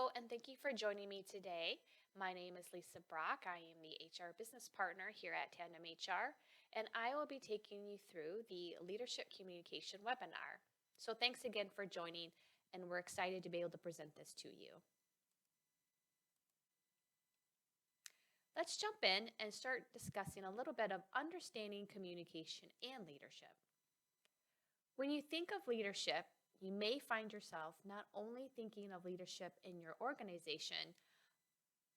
Hello, and thank you for joining me today. My name is Lisa Brock. I am the HR business partner here at Tandem HR, and I will be taking you through the Leadership Communication webinar. So thanks again for joining, and we're excited to be able to present this to you. Let's jump in and start discussing a little bit of understanding communication and leadership. When you think of leadership, you may find yourself not only thinking of leadership in your organization,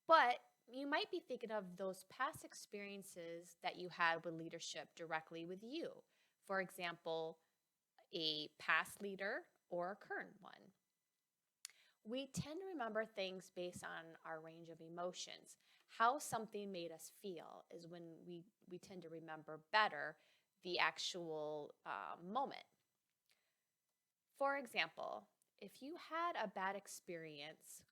but you might be thinking of those past experiences that you had with leadership directly with you. For example, a past leader or a current one. We tend to remember things based on our range of emotions. How something made us feel is when we tend to remember better the actual moment. For example, if you had a bad experience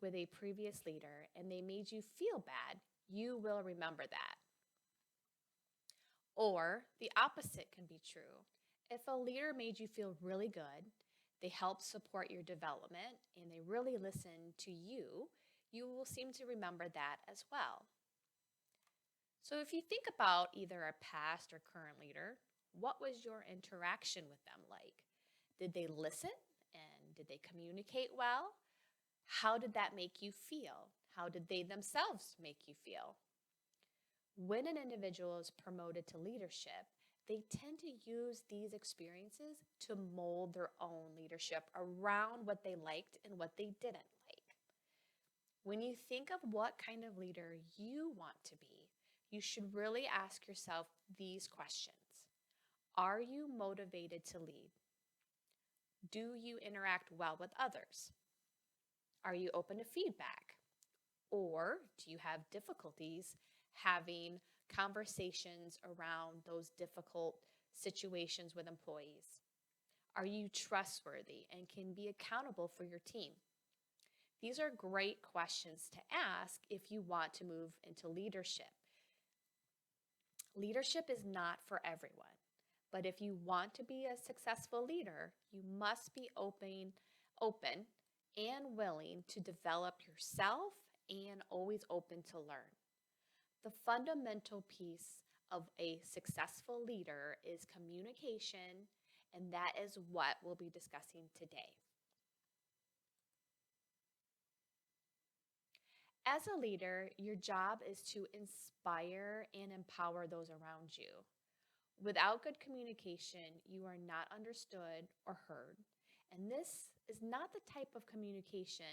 with a previous leader and they made you feel bad, you will remember that. Or the opposite can be true. If a leader made you feel really good, they helped support your development, and they really listened to you, you will seem to remember that as well. So if you think about either a past or current leader, what was your interaction with them like? Did they listen and did they communicate well? How did that make you feel? How did they themselves make you feel? When an individual is promoted to leadership, they tend to use these experiences to mold their own leadership around what they liked and what they didn't like. When you think of what kind of leader you want to be, you should really ask yourself these questions. Are you motivated to lead? Do you interact well with others? Are you open to feedback? Or do you have difficulties having conversations around those difficult situations with employees? Are you trustworthy and can be accountable for your team? These are great questions to ask if you want to move into leadership. Leadership is not for everyone, but if you want to be a successful leader, you must be open and willing to develop yourself and always open to learn. The fundamental piece of a successful leader is communication, and that is what we'll be discussing today. As a leader, your job is to inspire and empower those around you. Without good communication, you are not understood or heard. And this is not the type of communication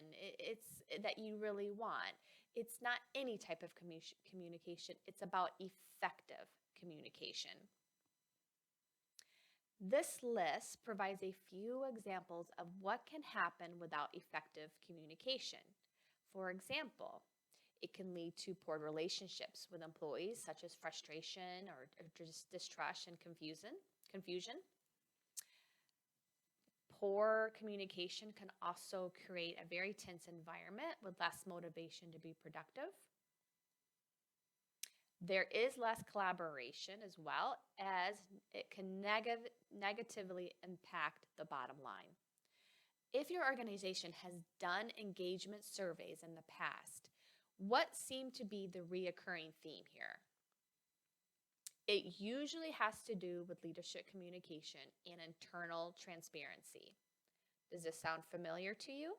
that you really want. It's not any type of communication. It's about effective communication. This list provides a few examples of what can happen without effective communication. For example, it can lead to poor relationships with employees, such as frustration or just distrust and confusion. Poor communication can also create a very tense environment with less motivation to be productive. There is less collaboration as well, as it can negatively impact the bottom line. If your organization has done engagement surveys in the past, what seemed to be the reoccurring theme here? It usually has to do with leadership communication and internal transparency. Does this sound familiar to you?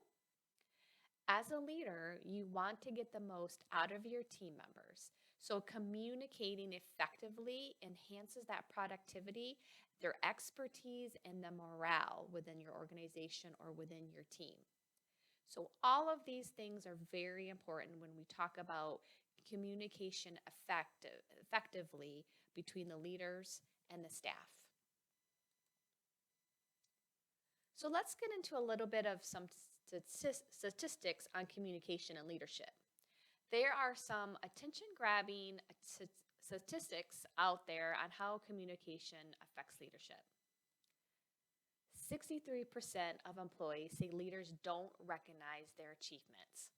As a leader, you want to get the most out of your team members. So communicating effectively enhances that productivity, their expertise, and the morale within your organization or within your team. So all of these things are very important when we talk about communication effectively between the leaders and the staff. So let's get into a little bit of some statistics on communication and leadership. There are some attention-grabbing statistics out there on how communication affects leadership. 63% of employees say leaders don't recognize their achievements.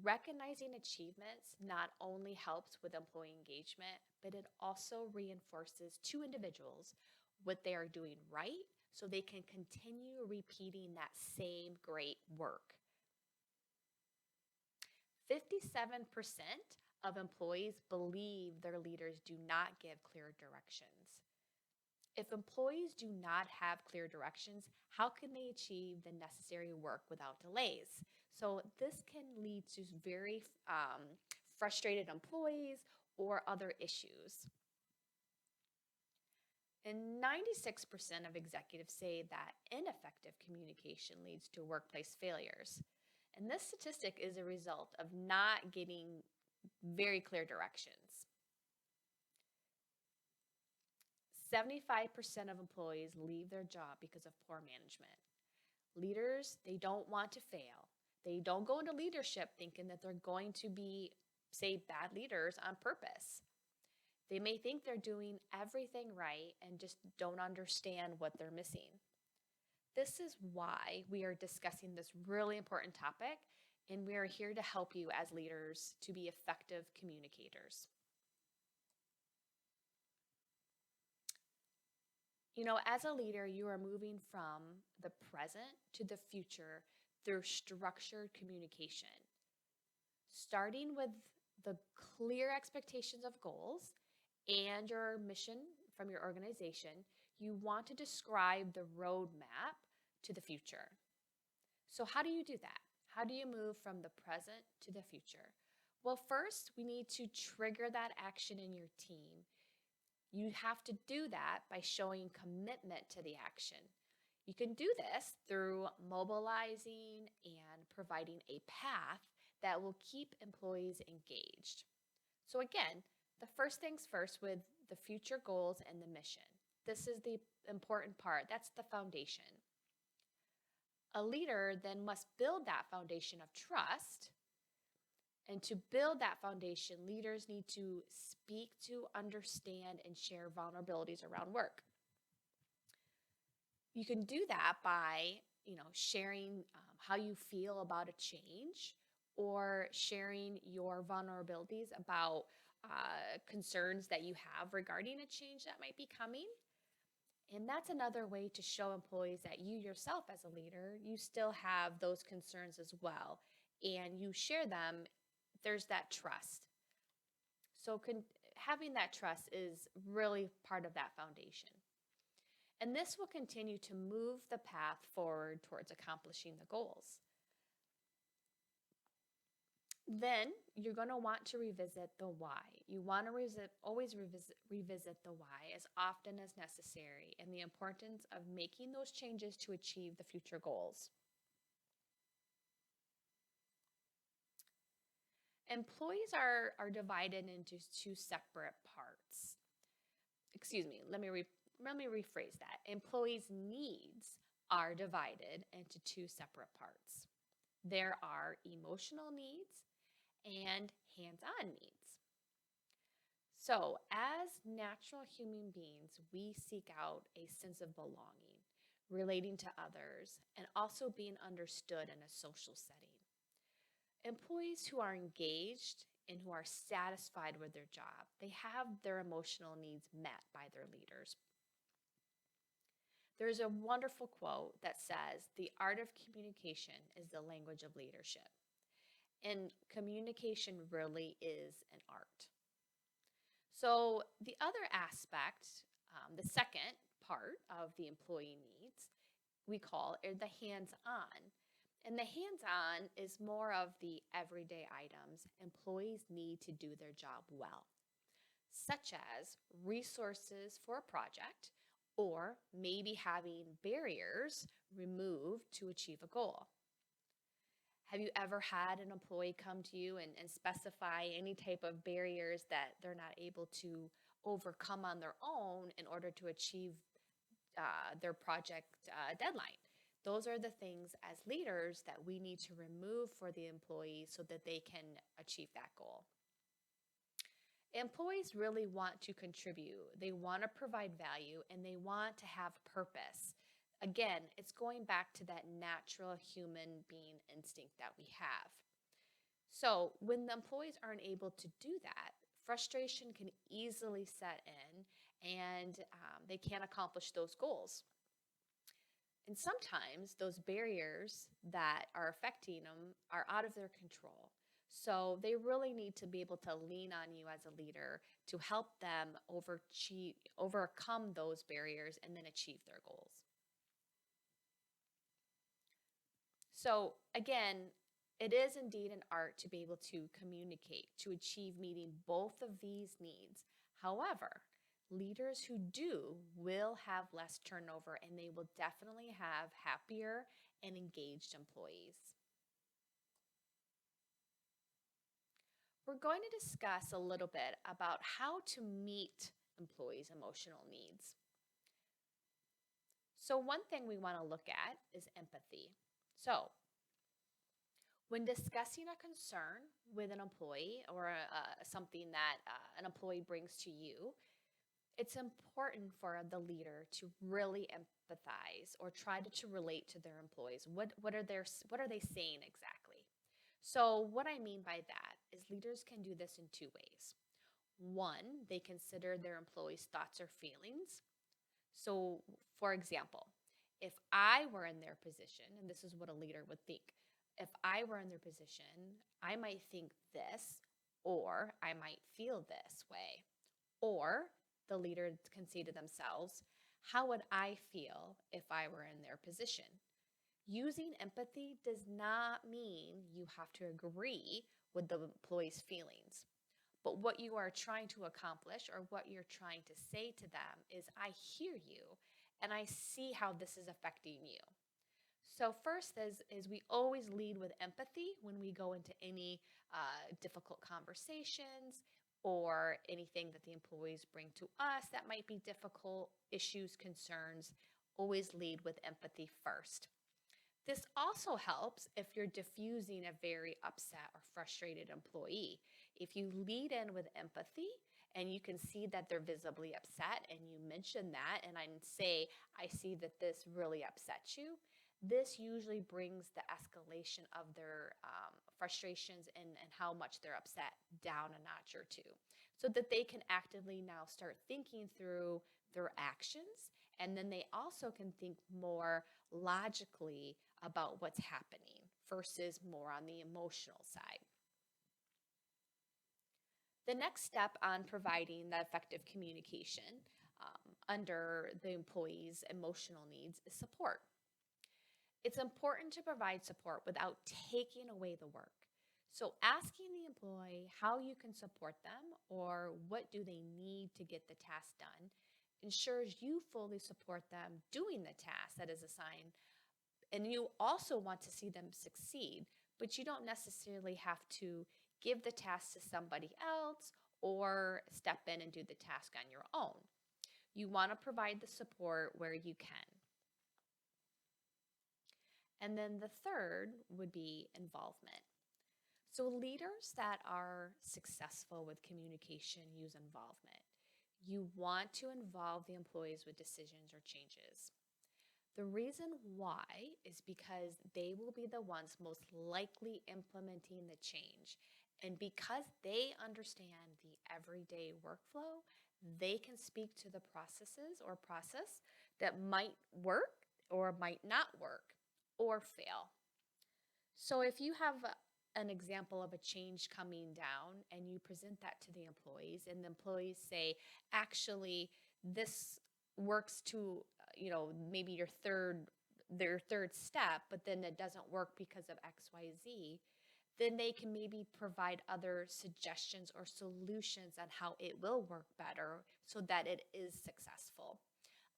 Recognizing achievements not only helps with employee engagement, but it also reinforces to individuals what they are doing right so they can continue repeating that same great work. 57% of employees believe their leaders do not give clear directions. If employees do not have clear directions, how can they achieve the necessary work without delays? So, this can lead to very frustrated employees or other issues. And 96% of executives say that ineffective communication leads to workplace failures. And this statistic is a result of not getting very clear directions. 75% of employees leave their job because of poor management. Leaders, they don't want to fail. They don't go into leadership thinking that they're going to be, say, bad leaders on purpose. They may think they're doing everything right and just don't understand what they're missing. This is why we are discussing this really important topic, and we are here to help you as leaders to be effective communicators. You know, as a leader, you are moving from the present to the future through structured communication, starting with the clear expectations of goals and your mission from your organization. You want to describe the roadmap to the future. So, how do you do that? How do you move from the present to the future? Well, first, we need to trigger that action in your team. You have to do that by showing commitment to the action. You can do this through mobilizing and providing a path that will keep employees engaged. So, again, the first things first with the future goals and the mission. This is the important part. That's the foundation. A leader then must build that foundation of trust. And to build that foundation, leaders need to speak to, understand, and share vulnerabilities around work. You can do that by, sharing how you feel about a change or sharing your vulnerabilities about concerns that you have regarding a change that might be coming. And that's another way to show employees that you yourself as a leader, you still have those concerns as well. And you share them, there's that trust. So having that trust is really part of that foundation. And this will continue to move the path forward towards accomplishing the goals. Then you're going to want to revisit the why. You want to always revisit the why as often as necessary and the importance of making those changes to achieve the future goals. Employees are divided into two separate parts. Excuse me, let me rephrase that. Employees' needs are divided into two separate parts. There are emotional needs and hands-on needs. So, as natural human beings, we seek out a sense of belonging, relating to others, and also being understood in a social setting. Employees who are engaged and who are satisfied with their job, they have their emotional needs met by their leaders. There's a wonderful quote that says, "The art of communication is the language of leadership." And communication really is an art. So the other aspect, the second part of the employee needs, we call the hands-on. And the hands-on is more of the everyday items employees need to do their job well, such as resources for a project or maybe having barriers removed to achieve a goal. Have you ever had an employee come to you and specify any type of barriers that they're not able to overcome on their own in order to achieve their project deadline? Those are the things as leaders that we need to remove for the employees so that they can achieve that goal. Employees really want to contribute. They want to provide value and they want to have purpose. Again, it's going back to that natural human being instinct that we have. So when the employees aren't able to do that, frustration can easily set in and they can't accomplish those goals. And sometimes those barriers that are affecting them are out of their control. So they really need to be able to lean on you as a leader to help them overcome those barriers and then achieve their goals. So again, it is indeed an art to be able to communicate, to achieve meeting both of these needs. However, leaders who do will have less turnover and they will definitely have happier and engaged employees. We're going to discuss a little bit about how to meet employees' emotional needs. So, one thing we want to look at is empathy. So, when discussing a concern with an employee or something that an employee brings to you, it's important for the leader to really empathize or try to relate to their employees. What are they saying exactly? So, what I mean by that is leaders can do this in two ways. One, they consider their employees' thoughts or feelings. So, for example, if I were in their position, and this is what a leader would think, if I were in their position, I might think this, or I might feel this way. Or the leader can say to themselves, how would I feel if I were in their position? Using empathy does not mean you have to agree with the employee's feelings. But what you are trying to accomplish or what you're trying to say to them is, I hear you and I see how this is affecting you. So first is we always lead with empathy when we go into any difficult conversations or anything that the employees bring to us that might be difficult, issues, concerns. Always lead with empathy first. This also helps if you're diffusing a very upset or frustrated employee. If you lead in with empathy and you can see that they're visibly upset and you mention that and I say, I see that this really upsets you, this usually brings the escalation of their frustrations and how much they're upset down a notch or two so that they can actively now start thinking through their actions and then they also can think more logically about what's happening versus more on the emotional side. The next step on providing the effective communication under the employee's emotional needs is support. It's important to provide support without taking away the work. So asking the employee how you can support them or what do they need to get the task done ensures you fully support them doing the task that is assigned. And you also want to see them succeed, but you don't necessarily have to give the task to somebody else or step in and do the task on your own. You want to provide the support where you can. And then the third would be involvement. So leaders that are successful with communication use involvement. You want to involve the employees with decisions or changes. The reason why is because they will be the ones most likely implementing the change. And because they understand the everyday workflow, they can speak to the processes or process that might work or might not work or fail. So if you have an example of a change coming down and you present that to the employees and the employees say, actually, this works to, maybe their third step, but then it doesn't work because of XYZ, then they can maybe provide other suggestions or solutions on how it will work better so that it is successful.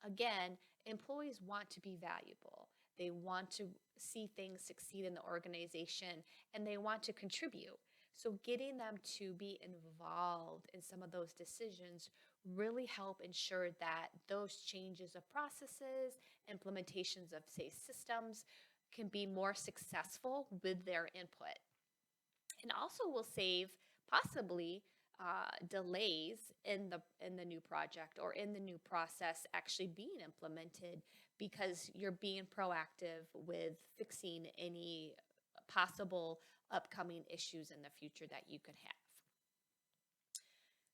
Again, employees want to be valuable. They want to see things succeed in the organization and they want to contribute. So getting them to be involved in some of those decisions really help ensure that those changes of processes, implementations of, say, systems can be more successful with their input. And also will save possibly delays in the new project or in the new process actually being implemented because you're being proactive with fixing any possible upcoming issues in the future that you could have.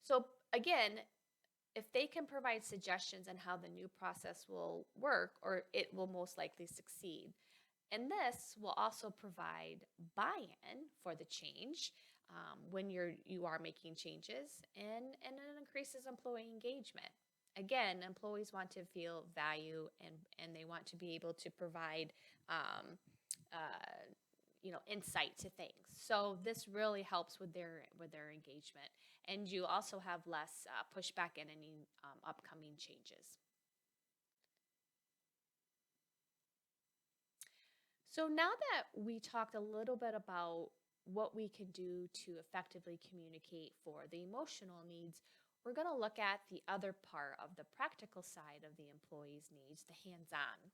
So again, if they can provide suggestions on how the new process will work or it will most likely succeed, And this will also provide buy-in for the change when you are making changes, and it increases employee engagement. Again, employees want to feel value, and they want to be able to provide um, uh, insight to things. So this really helps with their engagement, and you also have less pushback in any upcoming changes. So now that we talked a little bit about what we can do to effectively communicate for the emotional needs, we're going to look at the other part of the practical side of the employee's needs, the hands-on.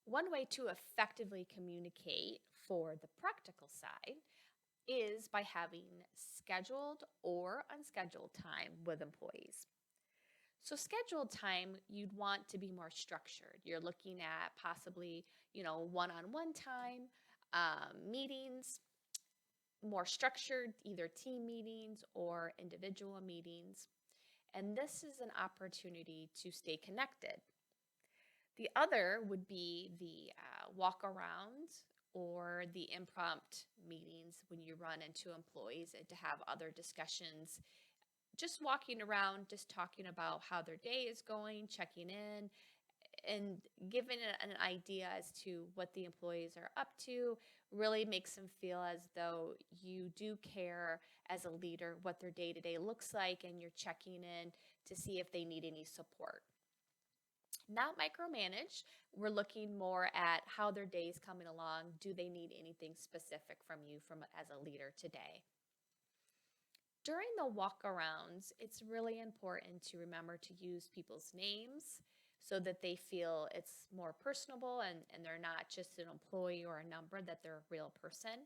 One way to effectively communicate for the practical side is by having scheduled or unscheduled time with employees. So scheduled time, you'd want to be more structured. You're looking at possibly, one-on-one time, meetings, more structured, either team meetings or individual meetings. And this is an opportunity to stay connected. The other would be the walk around or the impromptu meetings when you run into employees and to have other discussions, just walking around, just talking about how their day is going, checking in, and giving an idea as to what the employees are up to really makes them feel as though you do care as a leader what their day-to-day looks like, and you're checking in to see if they need any support. Not micromanage. We're looking more at how their day is coming along. Do they need anything specific from you as a leader today? During the walk-arounds, it's really important to remember to use people's names so that they feel it's more personable, and they're not just an employee or a number, that they're a real person.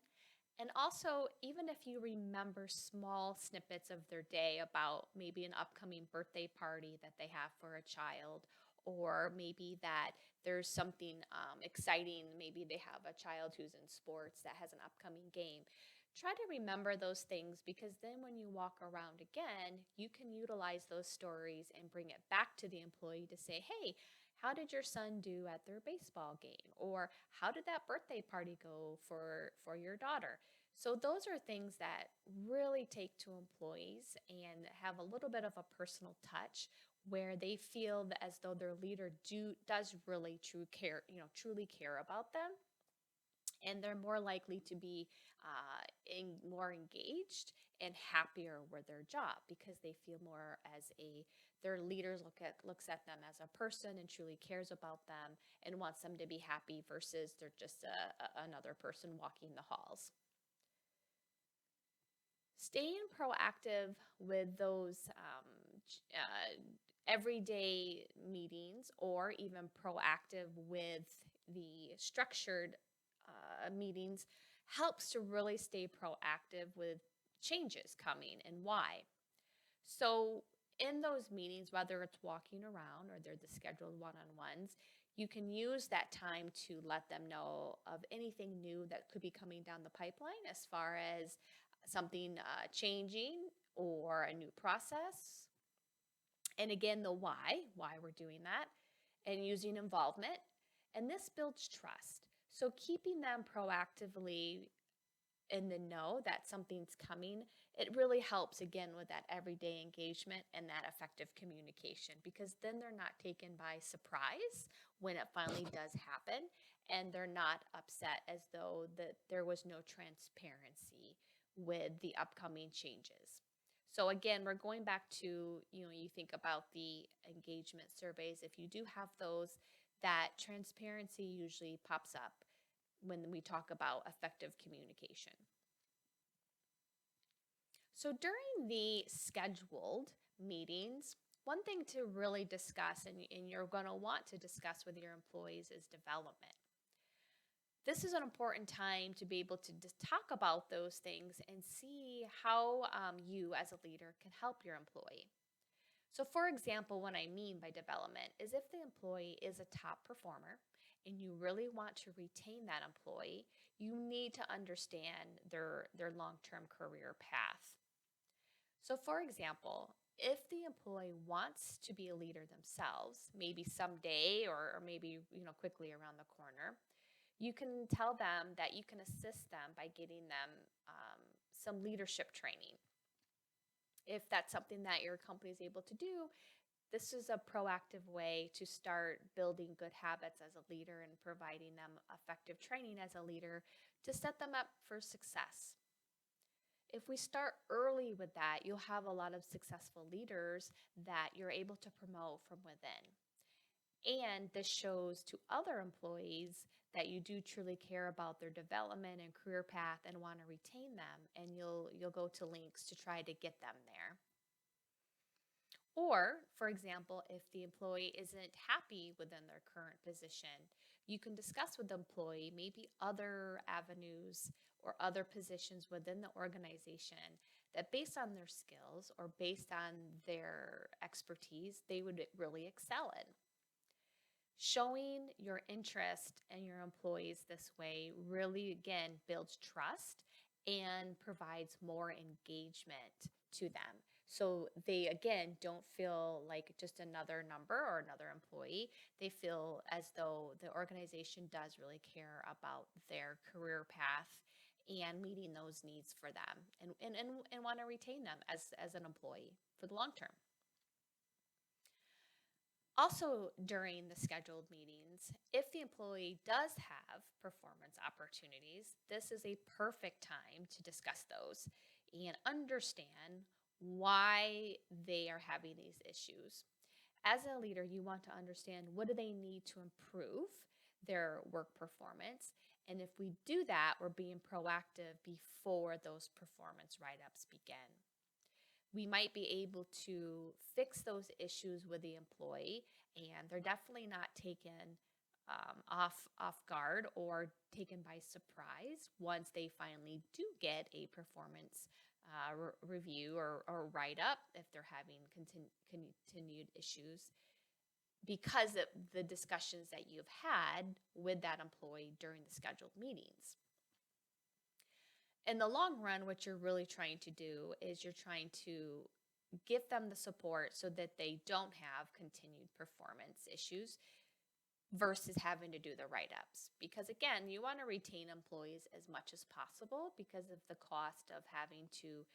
And also, even if you remember small snippets of their day about maybe an upcoming birthday party that they have for a child, or maybe that there's something exciting, maybe they have a child who's in sports that has an upcoming game. Try to remember those things, because then when you walk around again, you can utilize those stories and bring it back to the employee to say, hey, how did your son do at their baseball game? Or how did that birthday party go for your daughter? So those are things that really take to employees and have a little bit of a personal touch, where they feel as though their leader does really truly care about them, and they're more likely to be more engaged and happier with their job, because they feel more as their leaders looks at them as a person and truly cares about them and wants them to be happy, versus they're just another person walking the halls. Staying proactive with those everyday meetings, or even proactive with the structured meetings, helps to really stay proactive with changes coming and why. So in those meetings, whether it's walking around or they're the scheduled one-on-ones, you can use that time to let them know of anything new that could be coming down the pipeline, as far as something changing or a new process. And again, the why we're doing that, and using involvement. And this builds trust. So keeping them proactively in the know that something's coming, it really helps, again, with that everyday engagement and that effective communication, because then they're not taken by surprise when it finally does happen, and they're not upset as though that there was no transparency with the upcoming changes. So again, we're going back to, you think about the engagement surveys. If you do have those, that transparency usually pops up when we talk about effective communication. So during the scheduled meetings, one thing to really discuss, and you're going to want to discuss with your employees, is development. This is an important time to be able to talk about those things and see how you as a leader can help your employee. So for example, what I mean by development is, if the employee is a top performer and you really want to retain that employee, you need to understand their long-term career path. So for example, If the employee wants to be a leader themselves, maybe someday or maybe quickly around the corner, you can tell them that you can assist them by getting them some leadership training. If that's something that your company is able to do, this is a proactive way to start building good habits as a leader and providing them effective training as a leader to set them up for success. If we start early with that, you'll have a lot of successful leaders that you're able to promote from within. And this shows to other employees that you do truly care about their development and career path and want to retain them, and you'll go to lengths to try to get them there. Or, for example, if the employee isn't happy within their current position, you can discuss with the employee maybe other avenues or other positions within the organization that, based on their skills or based on their expertise, they would really excel in. Showing your interest in your employees this way really, again, builds trust and provides more engagement to them. So they, again, don't feel like just another number or another employee. They feel as though the organization does really care about their career path and meeting those needs for them and want to retain them as an employee for the long term. Also, during the scheduled meetings, if the employee does have performance opportunities, this is a perfect time to discuss those and understand why they are having these issues. As a leader, you want to understand what do they need to improve their work performance. And if we do that, we're being proactive before those performance write-ups begin. We might be able to fix those issues with the employee, and they're definitely not taken off guard or taken by surprise once they finally do get a performance review or write-up if they're having continued issues because of the discussions that you've had with that employee during the scheduled meetings. In the long run, what you're really trying to do is you're trying to give them the support so that they don't have continued performance issues versus having to do the write-ups. Because again, you want to retain employees as much as possible because of the cost of having to,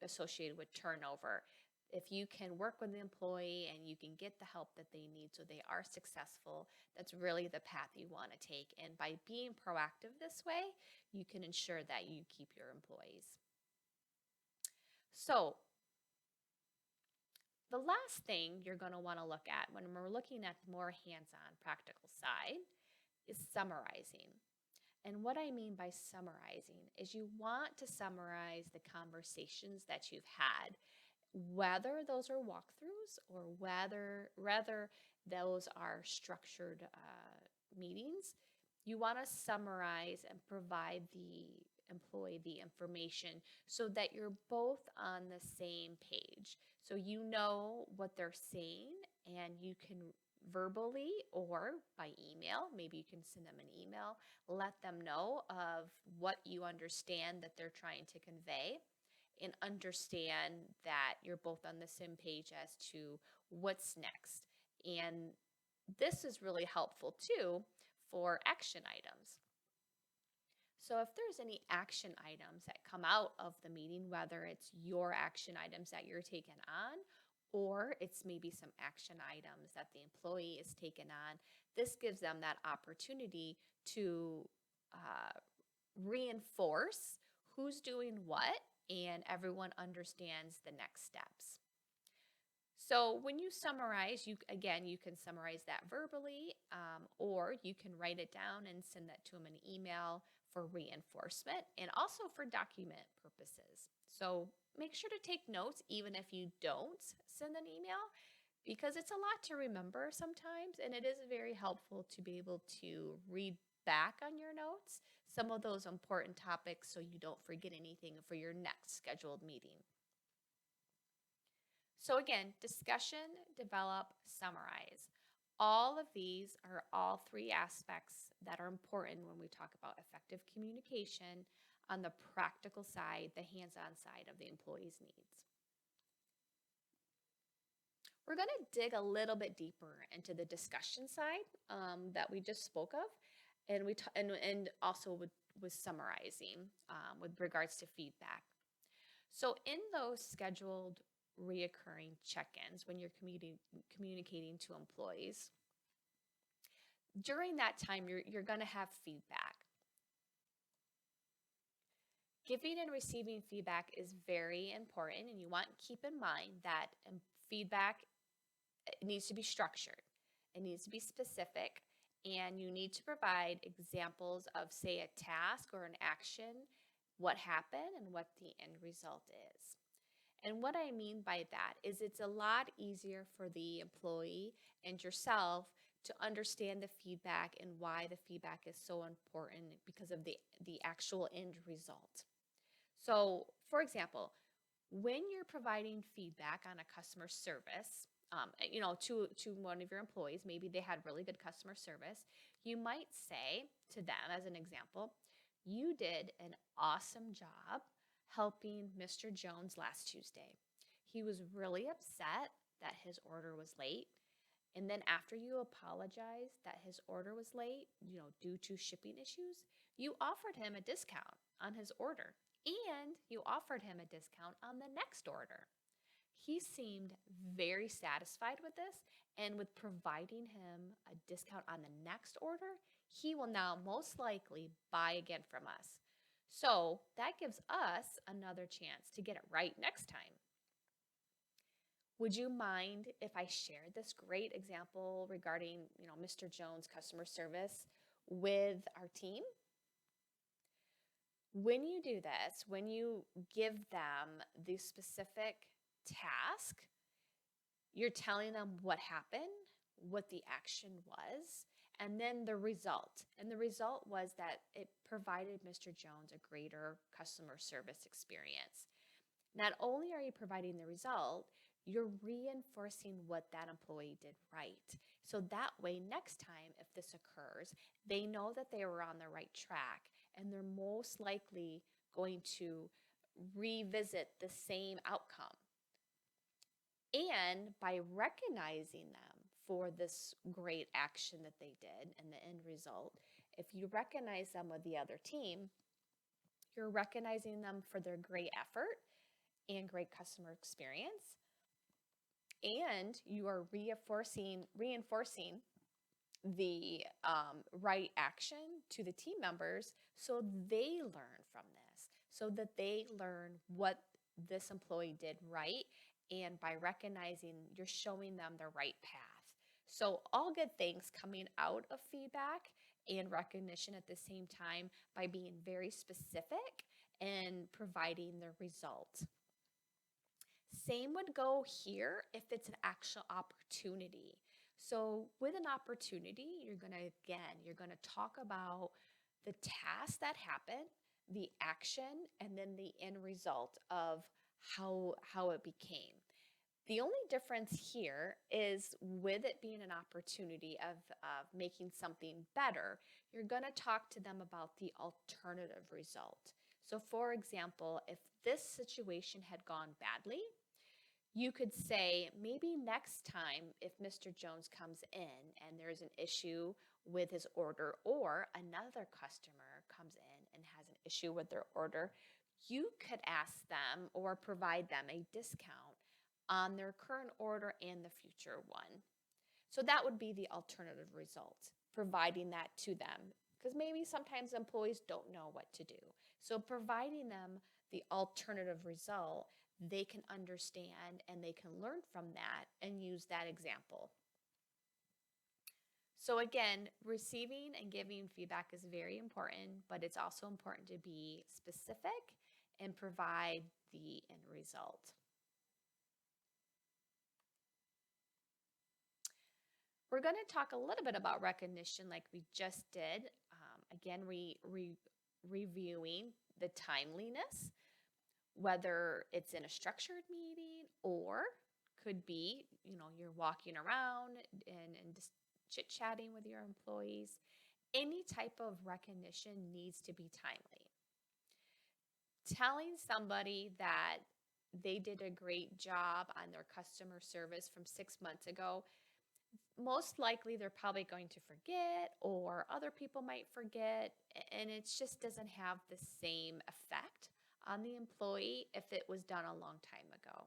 associated with turnover. If you can work with the employee and you can get the help that they need so they are successful, that's really the path you want to take. And by being proactive this way, you can ensure that you keep your employees. So the last thing you're going to want to look at when we're looking at the more hands-on practical side is summarizing. And what I mean by summarizing is you want to summarize the conversations that you've had, whether those are walkthroughs or whether those are structured meetings. You want to summarize and provide the employee the information so that you're both on the same page. So you know what they're saying and you can verbally or by email, maybe you can send them an email, let them know of what you understand that they're trying to convey and understand that you're both on the same page as to what's next. And this is really helpful too for action items. So if there's any action items that come out of the meeting, whether it's your action items that you're taking on, or it's maybe some action items that the employee is taking on, this gives them that opportunity to reinforce who's doing what and everyone understands the next steps. So when you summarize, you can summarize that verbally, or you can write it down and send that to them in an email for reinforcement and also for document purposes. So make sure to take notes even if you don't send an email, because it's a lot to remember sometimes, and it is very helpful to be able to read back on your notes some of those important topics so you don't forget anything for your next scheduled meeting. So again, discussion, develop, summarize. All of these are all three aspects that are important when we talk about effective communication on the practical side, the hands-on side of the employee's needs. We're going to dig a little bit deeper into the discussion side that we just spoke of, and and also with summarizing with regards to feedback. So, in those scheduled reoccurring check-ins when you're communicating to employees, during that time you're going to have feedback. Giving and receiving feedback is very important, and you want to keep in mind that feedback needs to be structured. It needs to be specific, and you need to provide examples of, say, a task or an action, what happened, and what the end result is. And what I mean by that is it's a lot easier for the employee and yourself to understand the feedback and why the feedback is so important because of the actual end result. So, for example, when you're providing feedback on a customer service, to one of your employees, maybe they had really good customer service, you might say to them, as an example, "You did an awesome job helping Mr. Jones last Tuesday. He was really upset that his order was late. And then after you apologized that his order was late, due to shipping issues, you offered him a discount on his order, and you offered him a discount on the next order." He seemed very satisfied with this, and with providing him a discount on the next order, he will now most likely buy again from us. So that gives us another chance to get it right next time. Would you mind if I shared this great example regarding, Mr. Jones' customer service with our team? When you do this, when you give them the specific task, you're telling them what happened, what the action was, and then the result. And the result was that it provided Mr. Jones a greater customer service experience. Not only are you providing the result, you're reinforcing what that employee did right. So that way, next time, if this occurs, they know that they were on the right track, and they're most likely going to revisit the same outcome. And by recognizing them for this great action that they did and the end result, if you recognize them with the other team, you're recognizing them for their great effort and great customer experience. And you are reinforcing the right action to the team members so they learn from this, so that they learn what this employee did right. And by recognizing, you're showing them the right path. So all good things coming out of feedback and recognition at the same time by being very specific and providing the result. Same would go here if it's an actual opportunity. So with an opportunity, you're going to talk about the task that happened, the action, and then the end result of how it became. The only difference here is with it being an opportunity of making something better, you're going to talk to them about the alternative result. So for example, if this situation had gone badly, you could say, maybe next time if Mr. Jones comes in and there's an issue with his order, or another customer comes in and has an issue with their order, you could ask them or provide them a discount on their current order and the future one. So that would be the alternative result, providing that to them, because maybe sometimes employees don't know what to do. So providing them the alternative result, they can understand and they can learn from that and use that example. So again, receiving and giving feedback is very important, but it's also important to be specific and provide the end result. We're going to talk a little bit about recognition like we just did. Again, reviewing the timeliness, whether it's in a structured meeting or could be, you're walking around and just chit-chatting with your employees. Any type of recognition needs to be timely. Telling somebody that they did a great job on their customer service from 6 months ago, most likely they're probably going to forget, or other people might forget, and it just doesn't have the same effect on the employee if it was done a long time ago.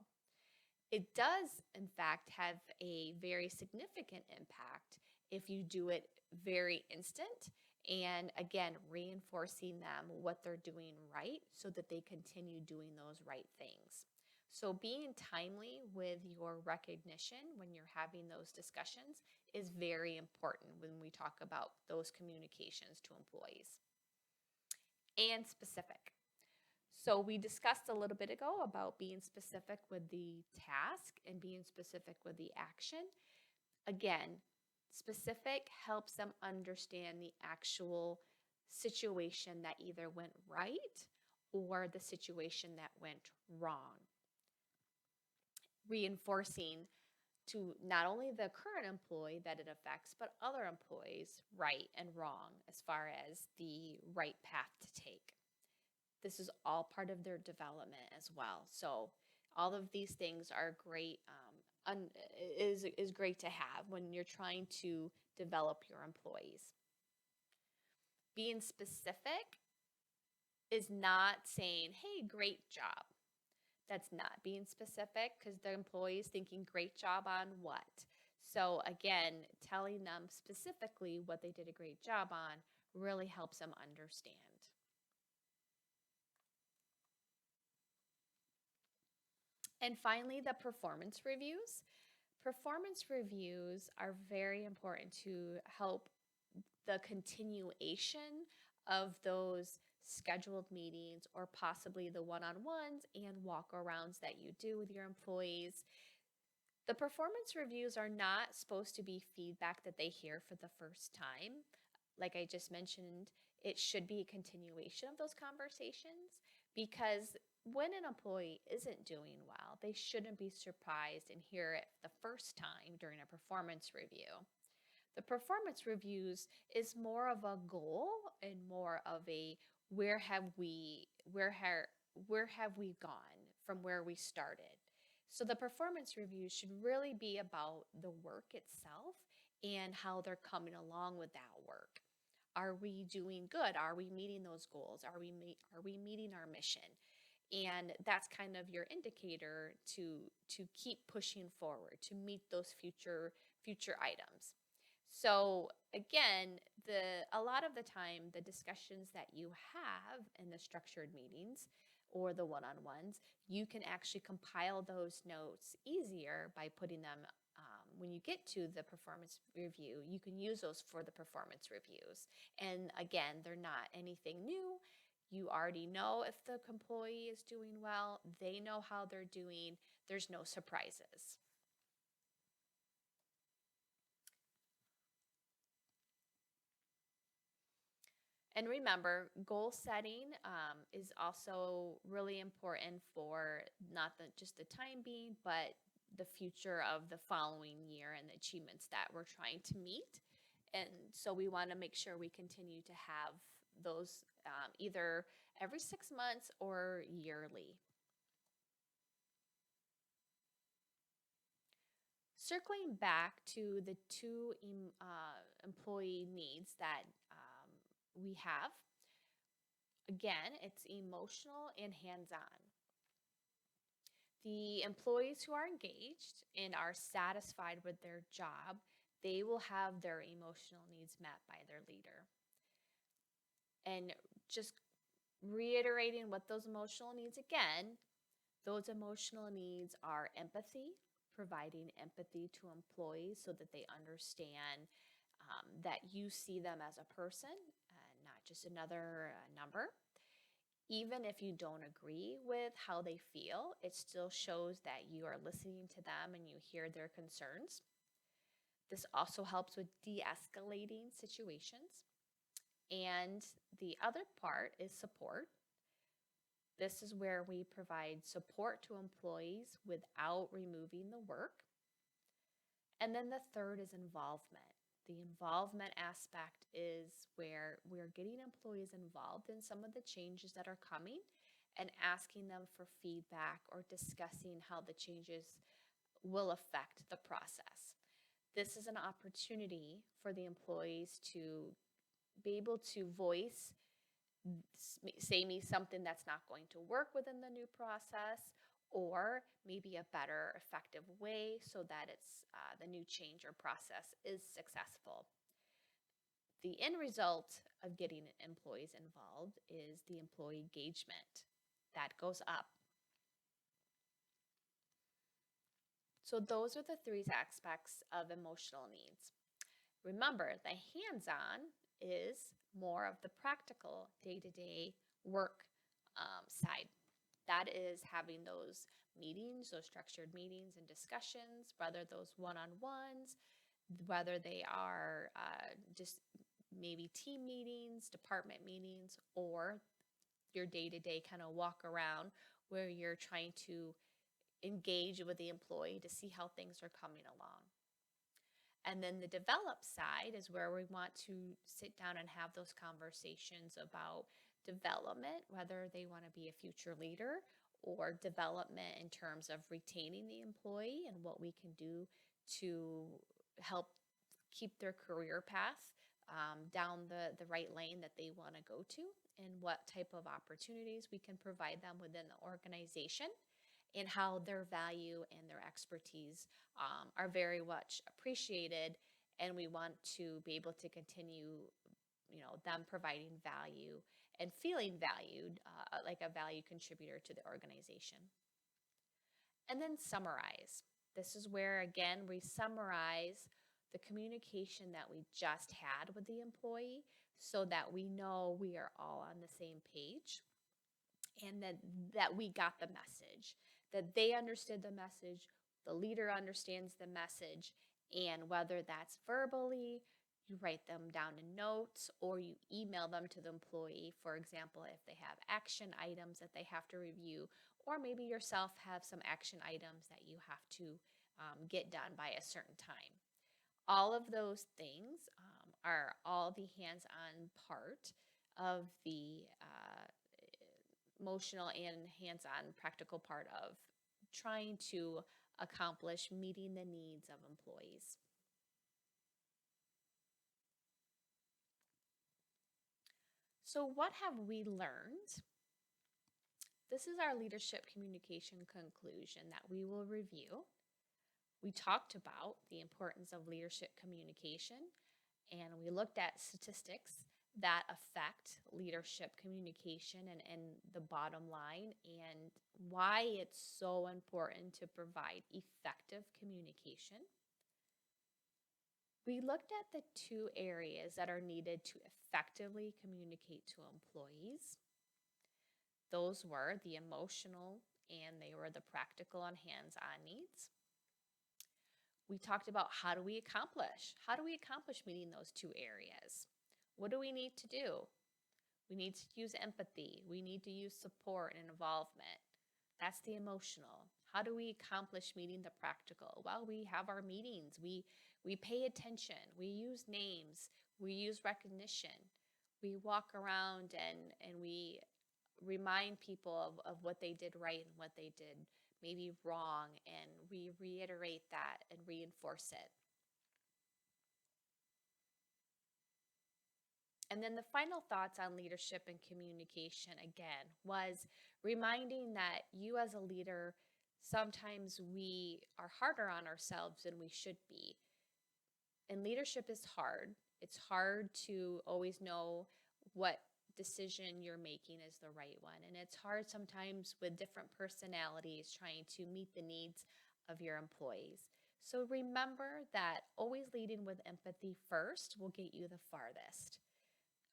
It does, in fact, have a very significant impact if you do it very instant and, again, reinforcing them what they're doing right so that they continue doing those right things. So, being timely with your recognition when you're having those discussions is very important when we talk about those communications to employees. And specific. So, we discussed a little bit ago about being specific with the task and being specific with the action. Again, specific helps them understand the actual situation that either went right or the situation that went wrong. Reinforcing to not only the current employee that it affects, but other employees, right and wrong, as far as the right path to take. This is all part of their development as well. So all of these things are great, is great to have when you're trying to develop your employees. Being specific is not saying, hey, great job. That's not being specific, because the employee is thinking great job on what. So again, telling them specifically what they did a great job on really helps them understand. And finally, the performance reviews. Performance reviews are very important to help the continuation of those scheduled meetings, or possibly the one-on-ones and walk-arounds that you do with your employees. The performance reviews are not supposed to be feedback that they hear for the first time. Like I just mentioned, it should be a continuation of those conversations, because when an employee isn't doing well, they shouldn't be surprised and hear it the first time during a performance review. The performance reviews is more of a goal and more of a where have we gone from where we started. So the performance reviews should really be about the work itself and how they're coming along with that work. Are we doing good? Are we meeting those goals? Are we meeting our mission? And that's kind of your indicator to keep pushing forward to meet those future items. So again, a lot of the time, the discussions that you have in the structured meetings or the one-on-ones, you can actually compile those notes easier by putting them, when you get to the performance review, you can use those for the performance reviews. And again, they're not anything new. You already know if the employee is doing well. They know how they're doing. There's no surprises. And remember, goal setting is also really important for not just the time being, but the future of the following year and the achievements that we're trying to meet. And so we want to make sure we continue to have those either every 6 months or yearly. Circling back to the two employee needs that we have, again, it's emotional and hands-on. The employees who are engaged and are satisfied with their job, they will have their emotional needs met by their leader. And just reiterating what those emotional needs again, those emotional needs are empathy, providing empathy to employees so that they understand that you see them as a person, not just another number. Even if you don't agree with how they feel, it still shows that you are listening to them and you hear their concerns. This also helps with de-escalating situations. And the other part is support. This is where we provide support to employees without removing the work. And then the third is involvement. The involvement aspect is where we're getting employees involved in some of the changes that are coming, and asking them for feedback or discussing how the changes will affect the process. This is an opportunity for the employees to be able to voice, say me something that's not going to work within the new process, or maybe a better effective way so that the new change or process is successful. The end result of getting employees involved is the employee engagement that goes up. So those are the three aspects of emotional needs. Remember, the hands-on is more of the practical day-to-day work side. That is having those meetings, those structured meetings and discussions, whether those one-on-ones, whether they are just maybe team meetings, department meetings, or your day-to-day kind of walk around where you're trying to engage with the employee to see how things are coming along. And then the develop side is where we want to sit down and have those conversations about development, whether they want to be a future leader, or development in terms of retaining the employee and what we can do to help keep their career path down the right lane that they want to go to, and what type of opportunities we can provide them within the organization, and how their value and their expertise are very much appreciated, and we want to be able to continue, them providing value and feeling valued, like a value contributor to the organization. And then summarize. This is where, again, we summarize the communication that we just had with the employee so that we know we are all on the same page, and that we got the message, that they understood the message, the leader understands the message, and whether that's verbally, you write them down in notes, or you email them to the employee, for example, if they have action items that they have to review, or maybe yourself have some action items that you have to get done by a certain time. All of those things are all the hands-on part of the emotional and hands-on practical part of trying to accomplish meeting the needs of employees. So what have we learned? This is our leadership communication conclusion that we will review. We talked about the importance of leadership communication, and we looked at statistics that affect leadership communication and the bottom line, and why it's so important to provide effective communication. We looked at the two areas that are needed to effectively communicate to employees. Those were the emotional and they were the practical and hands-on needs. We talked about how do we accomplish meeting those two areas? What do we need to do? We need to use empathy. We need to use support and involvement. That's the emotional. How do we accomplish meeting the practical? Well, we have our meetings. We pay attention. We use names. We use recognition. We walk around and we remind people of what they did right and what they did maybe wrong, and we reiterate that and reinforce it. And then the final thoughts on leadership and communication, again, was reminding that you as a leader, sometimes we are harder on ourselves than we should be. And leadership is hard. It's hard to always know what decision you're making is the right one. And it's hard sometimes with different personalities trying to meet the needs of your employees. So remember that always leading with empathy first will get you the farthest.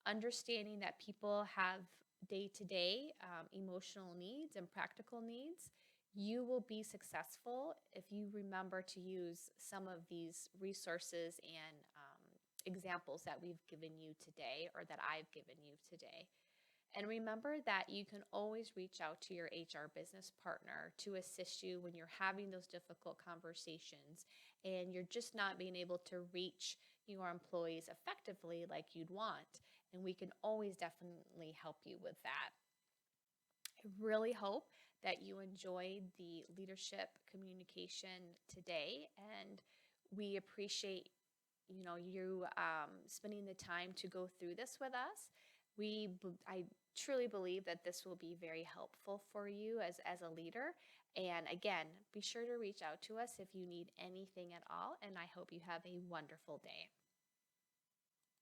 Understanding that people have day-to-day emotional needs and practical needs, you will be successful if you remember to use some of these resources and examples that we've given you today, or that I've given you today. And remember that you can always reach out to your HR business partner to assist you when you're having those difficult conversations and you're just not being able to reach your employees effectively like you'd want. And we can always definitely help you with that. I I really hope that you enjoyed the leadership communication today, and we appreciate you spending the time to go through this with us. I truly believe that this will be very helpful for you as a leader. And again, be sure to reach out to us if you need anything at all. And I hope you have a wonderful day.